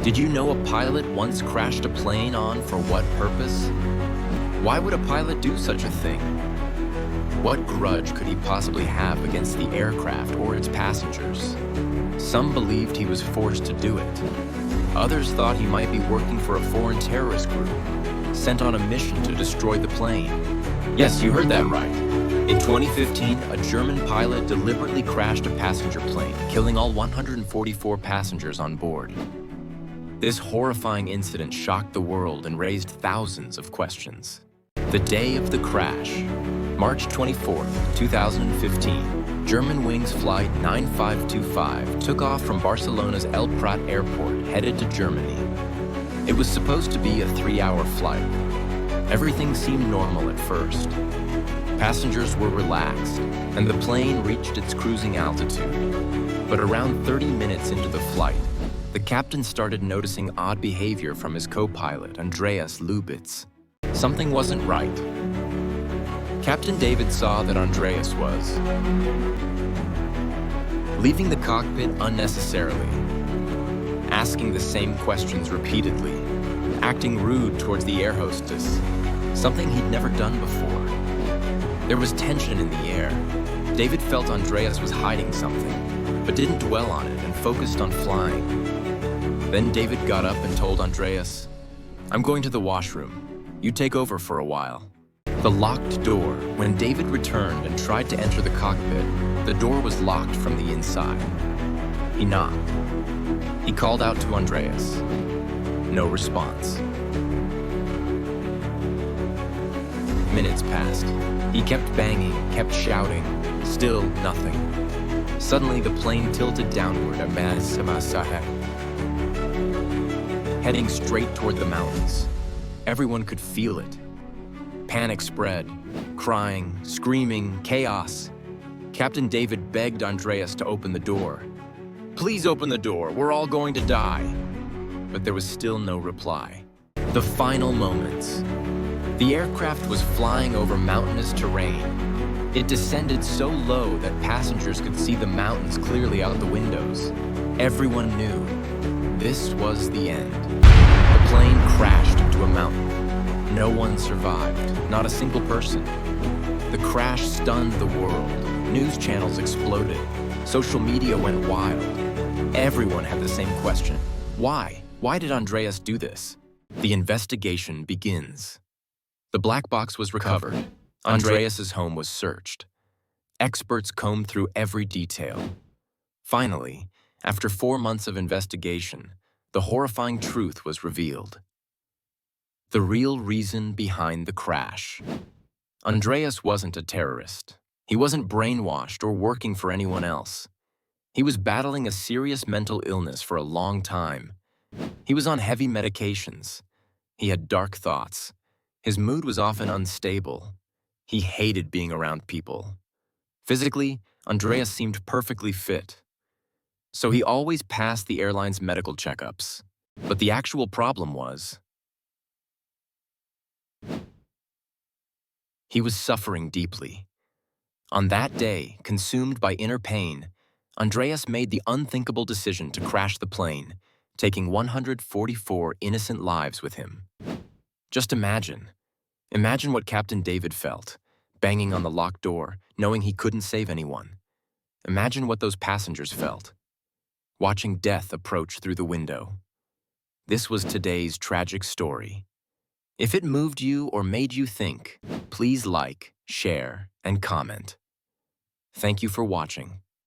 Did you know a pilot once crashed a plane on for what purpose? Why would a pilot do such a thing? What grudge could he possibly have against the aircraft or its passengers? Some believed he was forced to do it. Others thought he might be working for a foreign terrorist group, sent on a mission to destroy the plane. Yes, you heard that right. In 2015, a German pilot deliberately crashed a passenger plane, killing all 144 passengers on board. This horrifying incident shocked the world and raised thousands of questions. The day of the crash, March 24, 2015, Germanwings Flight 9525 took off from Barcelona's El Prat airport, headed to Germany. It was supposed to be a 3-hour flight. Everything seemed normal at first. Passengers were relaxed, and the plane reached its cruising altitude. But around 30 minutes into the flight, the captain started noticing odd behavior from his co-pilot, Andreas Lubitz. Something wasn't right. Captain David saw that Andreas was leaving the cockpit unnecessarily, asking the same questions repeatedly, acting rude towards the air hostess, something he'd never done before. There was tension in the air. David felt Andreas was hiding something, but didn't dwell on it and focused on flying. Then David got up and told Andreas, "I'm going to the washroom. You take over for a while." The locked door. When David returned and tried to enter the cockpit, the door was locked from the inside. He knocked. He called out to Andreas. No response. Minutes passed. He kept banging, kept shouting. Still nothing. Suddenly, the plane tilted downward, heading straight toward the mountains. Everyone could feel it. Panic spread. Crying, screaming, chaos. Captain David begged Andreas to open the door. "Please open the door, we're all going to die." But there was still no reply. The final moments. The aircraft was flying over mountainous terrain. It descended so low that passengers could see the mountains clearly out the windows. Everyone knew this was the end. The plane crashed into a mountain. No one survived, not a single person. The crash stunned the world. News channels exploded. Social media went wild. Everyone had the same question. Why? Why did Andreas do this? The investigation begins. The black box was recovered. Andreas's home was searched. Experts combed through every detail. Finally, after 4 months of investigation, the horrifying truth was revealed. The real reason behind the crash. Andreas wasn't a terrorist. He wasn't brainwashed or working for anyone else. He was battling a serious mental illness for a long time. He was on heavy medications. He had dark thoughts. His mood was often unstable. He hated being around people. Physically, Andreas seemed perfectly fit. So he always passed the airline's medical checkups. But the actual problem was, he was suffering deeply. On that day, consumed by inner pain, Andreas made the unthinkable decision to crash the plane, taking 144 innocent lives with him. Just imagine. Imagine what Captain David felt, banging on the locked door, knowing he couldn't save anyone. Imagine what those passengers felt, watching death approach through the window. This was today's tragic story. If it moved you or made you think, please like, share, and comment. Thank you for watching.